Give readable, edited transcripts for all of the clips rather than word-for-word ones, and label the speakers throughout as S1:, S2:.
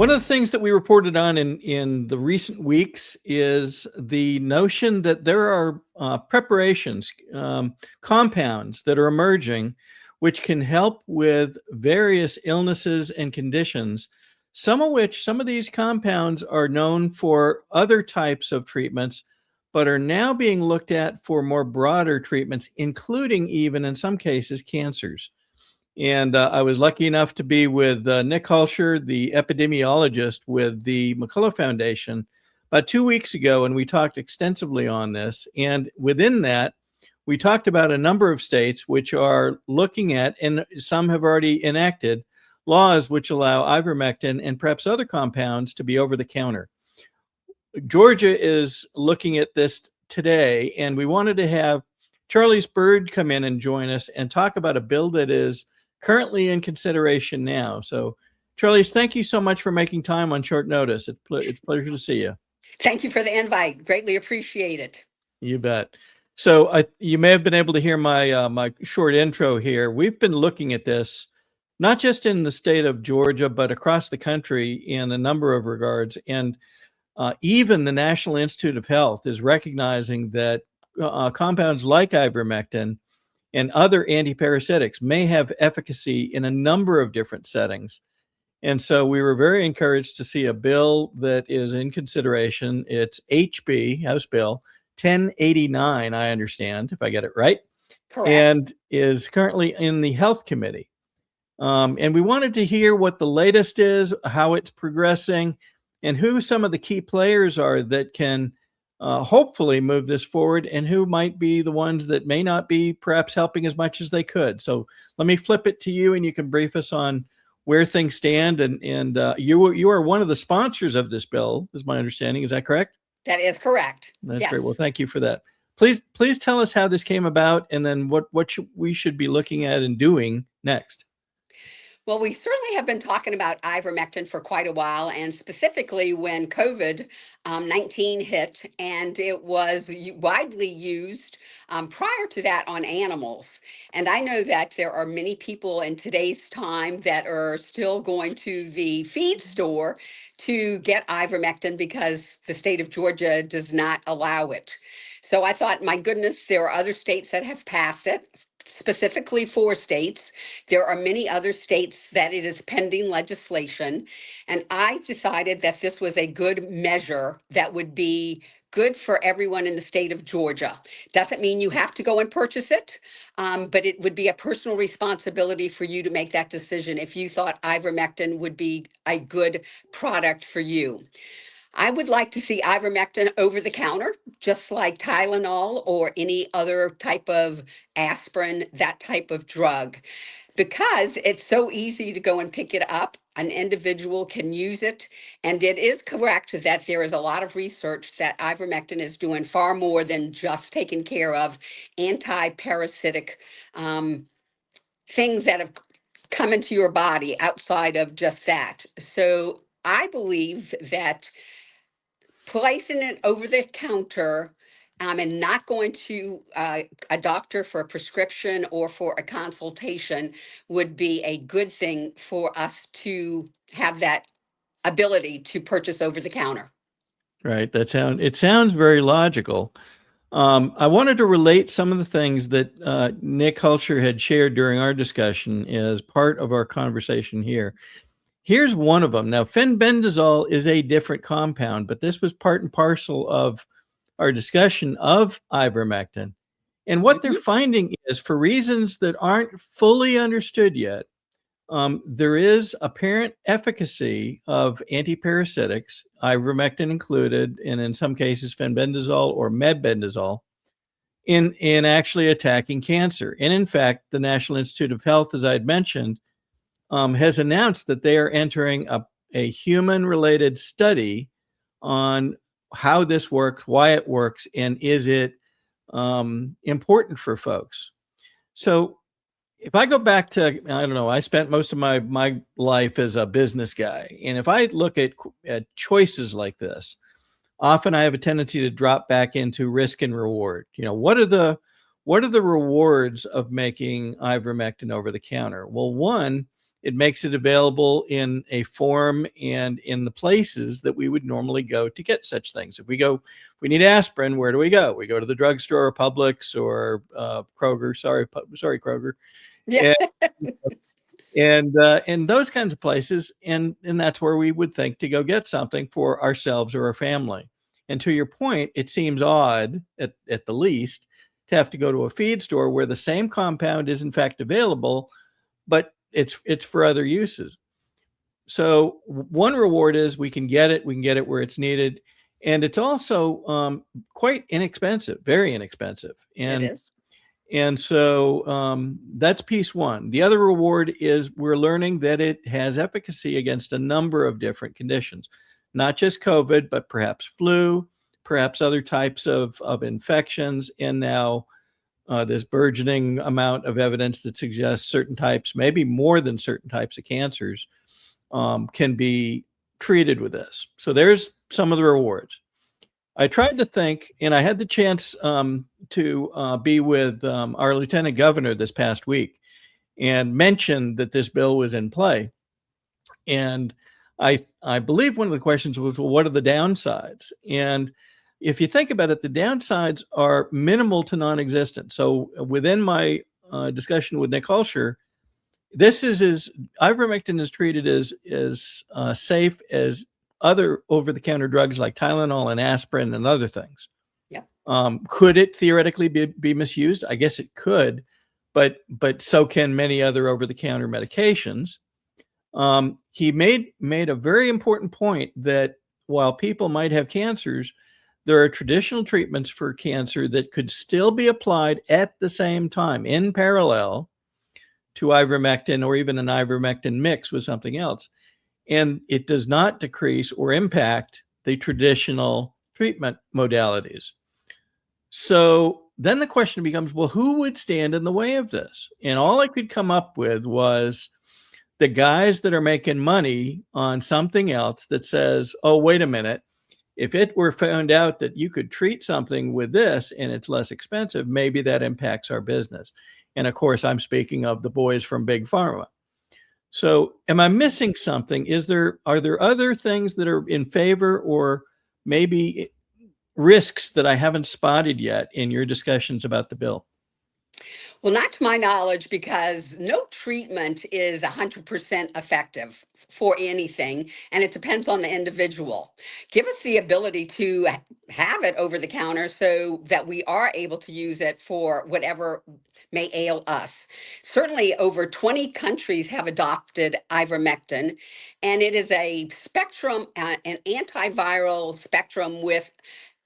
S1: One of the things that we reported on in the recent weeks is the notion that there are preparations, compounds that are emerging, which can help with various illnesses and conditions. Some of these compounds are known for other types of treatments, but are now being looked at for more broader treatments, including even in some cases cancers. And I was lucky enough to be with Nick Hulsher, the epidemiologist with the McCullough Foundation, about 2 weeks ago, and we talked extensively on this. And within that, we talked about a number of states which are looking at, and some have already enacted, laws which allow ivermectin and perhaps other compounds to be over the counter. Georgia is looking at this today, and we wanted to have Charlice Byrd come in and join us and talk about a bill that is currently in consideration now. So, Charlice, thank you so much for making time on short notice. It's a pleasure to see you.
S2: Thank you for the invite. Greatly appreciate it.
S1: You bet. So you may have been able to hear my short intro here. We've been looking at this, not just in the state of Georgia, but across the country in a number of regards. And even the National Institute of Health is recognizing that compounds like ivermectin and other antiparasitics may have efficacy in a number of different settings. And so we were very encouraged to see a bill that is in consideration. It's HB, House Bill 1089, I understand, if I get it right.
S2: Correct.
S1: And is currently in the Health Committee. And we wanted to hear what the latest is, how it's progressing, and who some of the key players are that can hopefully move this forward, and who might be the ones that may not be perhaps helping as much as they could. So let me flip it to you, and you can brief us on where things stand. And you are one of the sponsors of this bill, is my understanding. Is that correct?
S2: That is correct.
S1: That's
S2: yes.
S1: Great. Well, thank you for that. Please tell us how this came about, and then what we should be looking at and doing next.
S2: Well, we certainly have been talking about ivermectin for quite a while, and specifically when COVID-19 hit, and it was widely used prior to that on animals. And I know that there are many people in today's time that are still going to the feed store to get ivermectin because the state of Georgia does not allow it. So I thought, my goodness, there are other states that have passed it. Specifically 4 states. There are many other states that it is pending legislation. And I decided that this was a good measure that would be good for everyone in the state of Georgia. Doesn't mean you have to go and purchase it, but it would be a personal responsibility for you to make that decision if you thought ivermectin would be a good product for you. I would like to see ivermectin over the counter, just like Tylenol or any other type of aspirin, that type of drug, because it's so easy to go and pick it up. An individual can use it. And it is correct that there is a lot of research that ivermectin is doing far more than just taking care of anti-parasitic things that have come into your body outside of just that. So I believe that placing it over the counter and not going to a doctor for a prescription or for a consultation would be a good thing for us to have that ability to purchase over the counter.
S1: Right. It sounds very logical. I wanted to relate some of the things that Nick Hulsher had shared during our discussion as part of our conversation here. Here's one of them. Now, fenbendazole is a different compound, but this was part and parcel of our discussion of ivermectin. And what they're finding is, for reasons that aren't fully understood yet, there is apparent efficacy of antiparasitics, ivermectin included, and in some cases fenbendazole or mebendazole, in actually attacking cancer. And in fact, the National Institute of Health, as I had mentioned, has announced that they are entering a human-related study on how this works, why it works, and is it important for folks. So if I go back to, I don't know, I spent most of my life as a business guy. And if I look at choices like this, often I have a tendency to drop back into risk and reward. You know, what are the rewards of making ivermectin over the counter? Well, one It makes it available in a form and in the places that we would normally go to get such things. If we need aspirin, where do we go? We go to the drugstore, or Publix, or Kroger. Sorry, Kroger.
S2: Yeah.
S1: And those kinds of places, and that's where we would think to go get something for ourselves or our family. And to your point, it seems odd at the least to have to go to a feed store where the same compound is in fact available, but it's for other uses. So one reward is we can get it where it's needed, and it's also quite inexpensive, very inexpensive.
S2: It is.
S1: And so that's piece one. The other reward is we're learning that it has efficacy against a number of different conditions, not just COVID, but perhaps flu, perhaps other types of infections, and now this burgeoning amount of evidence that suggests certain types, maybe more than certain types of cancers, can be treated with this. So there's some of the rewards. I tried to think, and I had the chance to be with our lieutenant governor this past week and mentioned that this bill was in play. And I believe one of the questions was, well, what are the downsides? And if you think about it, the downsides are minimal to non-existent. So within my discussion with Nick Hulsher, this is ivermectin is treated as safe as other over-the-counter drugs like Tylenol and aspirin and other things.
S2: Yeah.
S1: Could it theoretically be misused? I guess it could, but so can many other over-the-counter medications. He made a very important point that while people might have cancers, there are traditional treatments for cancer that could still be applied at the same time in parallel to ivermectin, or even an ivermectin mix with something else. And it does not decrease or impact the traditional treatment modalities. So then the question becomes, well, who would stand in the way of this? And all I could come up with was the guys that are making money on something else that says, oh, wait a minute, if it were found out that you could treat something with this and it's less expensive, maybe that impacts our business. And of course, I'm speaking of the boys from Big Pharma. So am I missing something? Are there other things that are in favor, or maybe risks that I haven't spotted yet in your discussions about the bill?
S2: Well, not to my knowledge, because no treatment is 100% effective for anything, and it depends on the individual. Give us the ability to have it over the counter so that we are able to use it for whatever may ail us. Certainly, over 20 countries have adopted ivermectin, and it is a spectrum, an antiviral spectrum with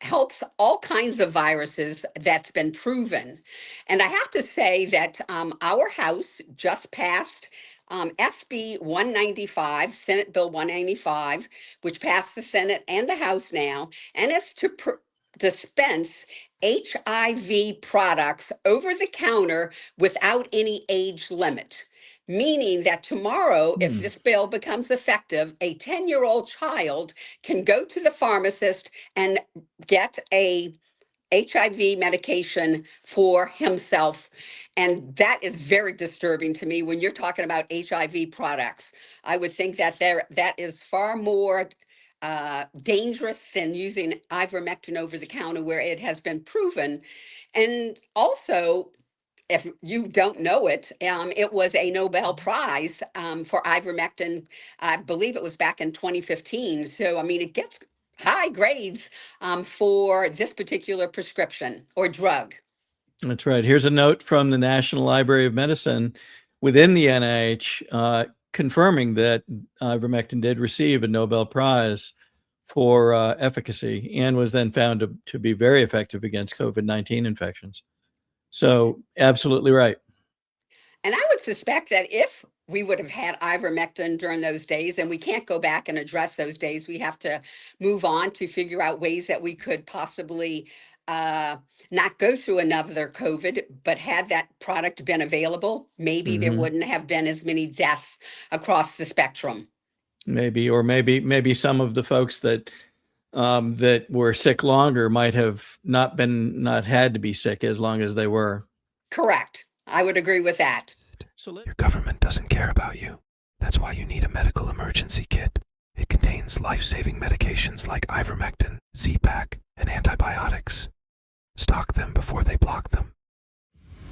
S2: helps all kinds of viruses that's been proven. And I have to say that our House just passed SB 195, Senate Bill 195, which passed the Senate and the House now, and it's to dispense HIV products over the counter without any age limit. Meaning that tomorrow, if this bill becomes effective, a 10-year-old child can go to the pharmacist and get a HIV medication for himself. And that is very disturbing to me when you're talking about HIV products. I would think that that is far more dangerous than using ivermectin over the counter, where it has been proven. And also, if you don't know it, it was a Nobel Prize for ivermectin. I believe it was back in 2015. So, I mean, it gets high grades for this particular prescription or drug.
S1: That's right. Here's a note from the National Library of Medicine within the NIH confirming that ivermectin did receive a Nobel Prize for efficacy and was then found to be very effective against COVID-19 infections. So absolutely right.
S2: And I would suspect that if we would have had ivermectin during those days, and we can't go back and address those days, we have to move on to figure out ways that we could possibly not go through another COVID, but had that product been available, maybe there wouldn't have been as many deaths across the spectrum.
S1: Maybe some of the folks that were sick longer might have not had to be sick as long as they were.
S2: Correct. I would agree with that.
S3: Your government doesn't care about you. That's why you need a medical emergency kit. It contains life-saving medications like Ivermectin, Z-Pak, and antibiotics. Stock them before they block them.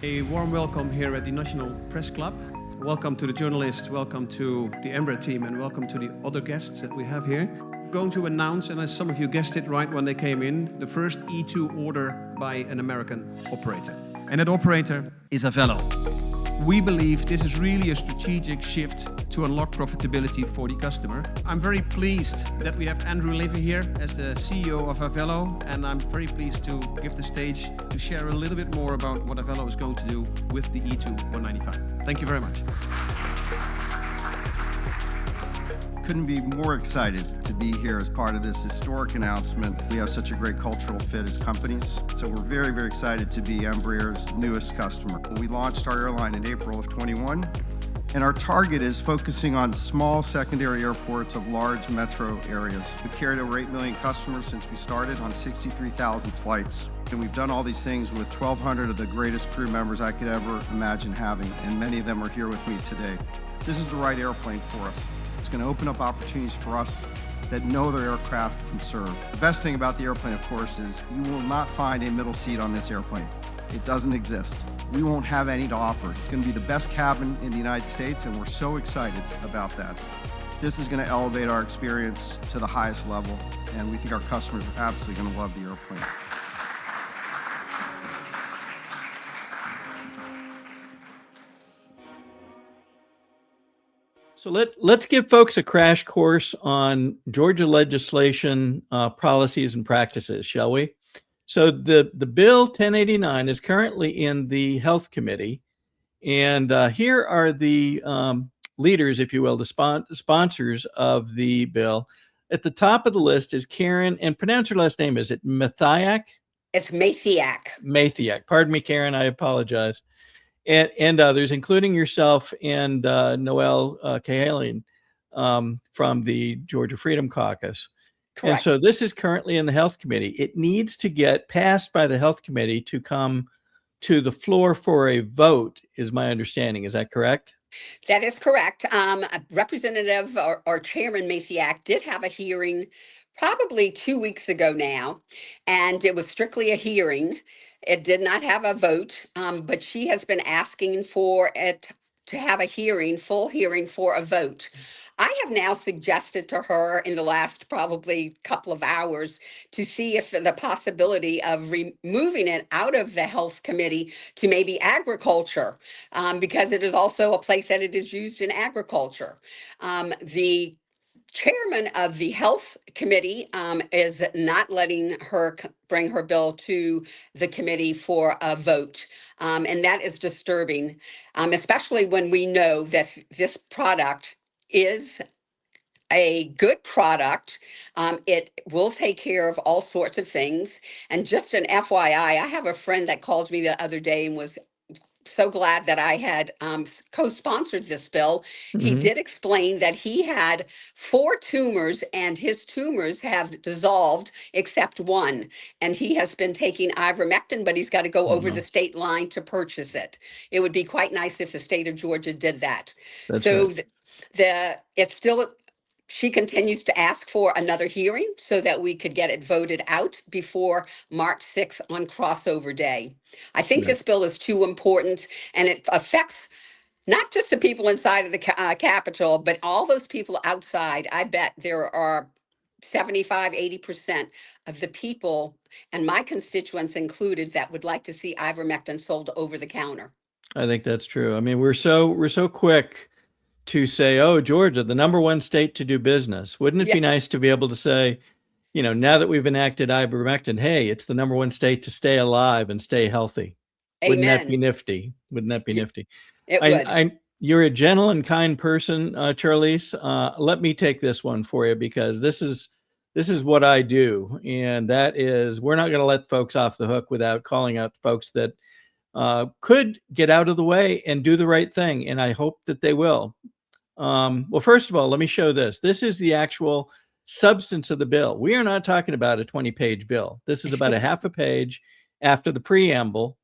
S4: A warm welcome here at the National Press Club. Welcome to the journalists, welcome to the Embraer team, and welcome to the other guests that we have here. We're going to announce, and as some of you guessed it right when they came in, the first E2 order by an American operator. And that operator is Avello. We believe this is really a strategic shift to unlock profitability for the customer. I'm very pleased that we have Andrew Levy here as the CEO of Avello, and I'm very pleased to give the stage to share a little bit more about what Avello is going to do with the E2 195. Thank you very much.
S5: Couldn't be more excited to be here as part of this historic announcement. We have such a great cultural fit as companies, so we're very, very excited to be Embraer's newest customer. We launched our airline in April of 21, and our target is focusing on small secondary airports of large metro areas. We've carried over 8 million customers since we started on 63,000 flights. And we've done all these things with 1,200 of the greatest crew members I could ever imagine having, and many of them are here with me today. This is the right airplane for us. It's going to open up opportunities for us that no other aircraft can serve. The best thing about the airplane, of course, is you will not find a middle seat on this airplane. It doesn't exist. We won't have any to offer. It's going to be the best cabin in the United States, and we're so excited about that. This is going to elevate our experience to the highest level, and we think our customers are absolutely going to love the airplane.
S1: So let's give folks a crash course on Georgia legislation, policies and practices, shall we? So the bill 1089 is currently in the Health Committee, and here are the leaders, if you will, the sponsors of the bill. At the top of the list is Karen, and pronounce her last name. Is it Mathiak?
S2: It's Mathiak.
S1: Mathiak. Pardon me, Karen. I apologize. And others, including yourself and Noel Kahalian from the Georgia Freedom Caucus.
S2: Correct.
S1: And so this is currently in the Health Committee. It needs to get passed by the Health Committee to come to the floor for a vote, is my understanding. Is that correct?
S2: That is correct. Representative or Chairman Mathiak did have a hearing probably 2 weeks ago now, and it was strictly a hearing. It did not have a vote, but she has been asking for it to have a hearing, full hearing for a vote. I have now suggested to her in the last probably couple of hours to see if the possibility of removing it out of the Health Committee to maybe agriculture, because it is also a place that it is used in agriculture. The chairman of the Health Committee is not letting her bring her bill to the committee for a vote. And that is disturbing, especially when we know that this product is a good product. It will take care of all sorts of things. And just an FYI, I have a friend that called me the other day and was so glad that I had co-sponsored this bill. He did explain that he had 4 tumors and his tumors have dissolved except one. And he has been taking ivermectin, but he's got to go over the state line to purchase it. It would be quite nice if the state of Georgia did that.
S1: That's
S2: so
S1: right.
S2: it's still, she continues to ask for another hearing so that we could get it voted out before March 6th on crossover day. I think this bill is too important, and it affects not just the people inside of the Capitol, but all those people outside. I bet there are 75, 80% of the people, and my constituents included, that would like to see ivermectin sold over the counter.
S1: I think that's true. I mean, we're so quick to say, oh, Georgia, the #1 state to do business. Wouldn't it be nice to be able to say, you know, now that we've enacted ivermectin, hey, it's the #1 state to stay alive and stay healthy.
S2: Amen.
S1: Wouldn't that be nifty? Wouldn't that be nifty?
S2: It would.
S1: You're a gentle and kind person, Charlice. Let me take this one for you, because this is what I do. And that is, we're not going to let folks off the hook without calling out folks that could get out of the way and do the right thing. And I hope that they will. Well, first of all, let me show this. This is the actual substance of the bill. We are not talking about a 20-page bill. This is about a half a page after the preamble.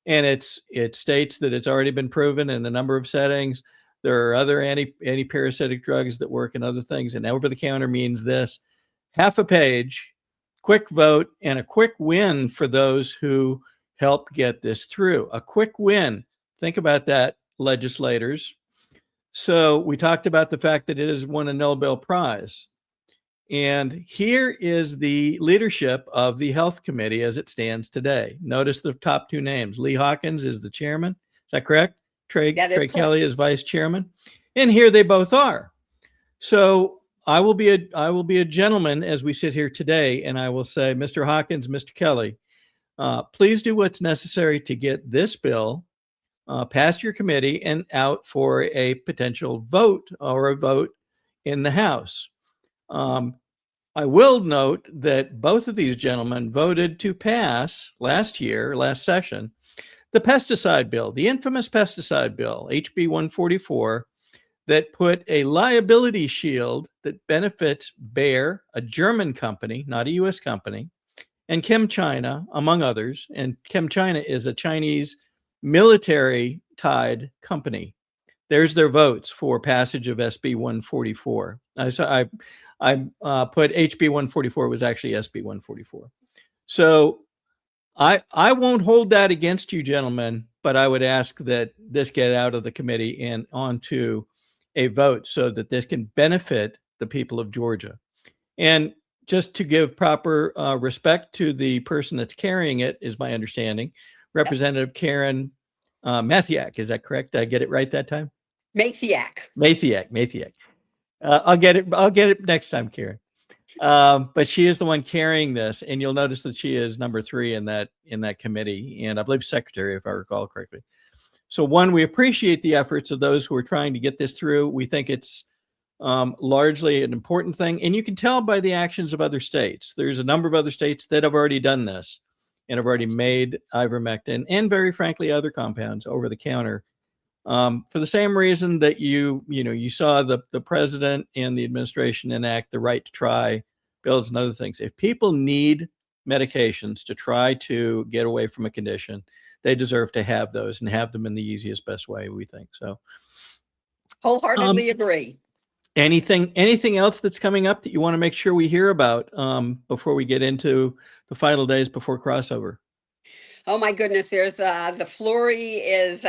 S1: And it states that it's already been proven in a number of settings There are other anti-parasitic drugs that work and other things. And over the counter means this: half a page, quick vote, and a quick win for those who helped get this through. A quick win. Think about that, legislators. So we talked about the fact that it has won a Nobel Prize. And here is the leadership of the Health Committee as it stands today. Notice the top two names. Lee Hawkins is the chairman. Is that correct? Trey Kelly is vice chairman. And here they both are. So I will be a gentleman as we sit here today, and I will say, Mr. Hawkins, Mr. Kelly, please do what's necessary to get this bill past your committee and out for a potential vote or a vote in the House. I will note that both of these gentlemen voted to pass last session, the pesticide bill, the infamous pesticide bill, HB 144, that put a liability shield that benefits Bayer, a German company, not a US company, and ChemChina, among others. And ChemChina is a Chinese military-tied company. There's their votes for passage of SB 144. I put HB 144, was actually SB 144. So I won't hold that against you, gentlemen, but I would ask that this get out of the committee and onto a vote so that this can benefit the people of Georgia. And just to give proper respect to the person that's carrying it, is my understanding, Representative Karen Mathiak. Is that correct? Did I get it right that time? Mathiak. I'll get it next time, Karen. But she is the one carrying this, and you'll notice that she is number 3 in that committee, and I believe secretary, if I recall correctly. So one, we appreciate the efforts of those who are trying to get this through. We think it's largely an important thing, and you can tell by the actions of other states. There's a number of other states that have already done this and have already made ivermectin and, very frankly, other compounds over the counter. For the same reason that you saw the president and the administration enact the right to try bills and other things. If people need medications to try to get away from a condition, they deserve to have those and have them in the easiest, best way, we think. So
S2: wholeheartedly agree.
S1: Anything else that's coming up that you want to make sure we hear about before we get into the final days before crossover?
S2: Oh my goodness, there's the flurry is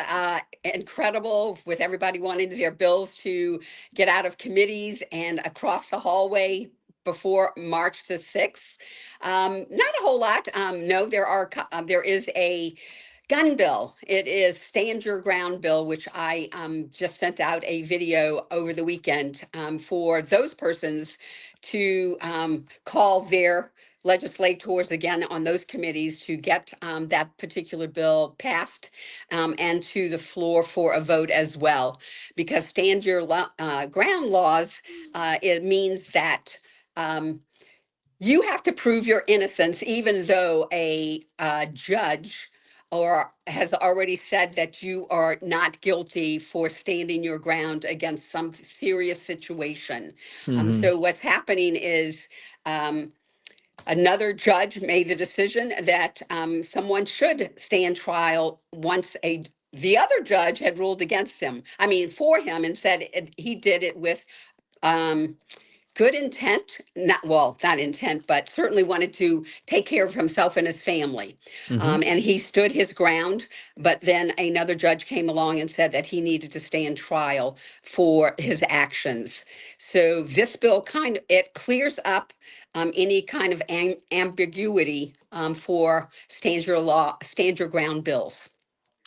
S2: incredible, with everybody wanting their bills to get out of committees and across the hallway before March the 6th. Not a whole lot. No, there is a gun bill. It is Stand Your Ground bill, which I just sent out a video over the weekend for those persons to call their legislators again on those committees to get that particular bill passed and to the floor for a vote as well. Because Stand Your Ground laws, it means that you have to prove your innocence, even though a judge or has already said that you are not guilty for standing your ground against some serious situation. So what's happening is another judge made the decision that someone should stand trial once the other judge had ruled against him. I mean, for him, and said he did it with good intent, not intent, but certainly wanted to take care of himself and his family. And he stood his ground, but then another judge came along and said that he needed to stand trial for his actions. So this bill it clears up any kind of ambiguity for Stand Your Ground bills.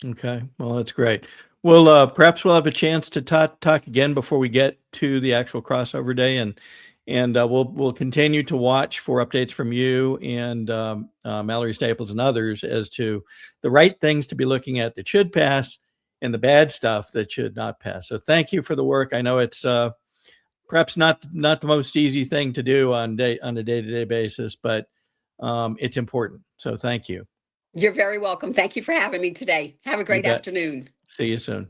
S1: Okay, well, that's great. Well, perhaps we'll have a chance to talk again before we get to the actual crossover day, and we'll continue to watch for updates from you and Mallory Staples and others as to the right things to be looking at that should pass and the bad stuff that should not pass. So thank you for the work. I know it's perhaps not the most easy thing to do on a day-to-day basis, but it's important. So thank you.
S2: You're very welcome. Thank you for having me today. Have a great afternoon.
S1: See you soon.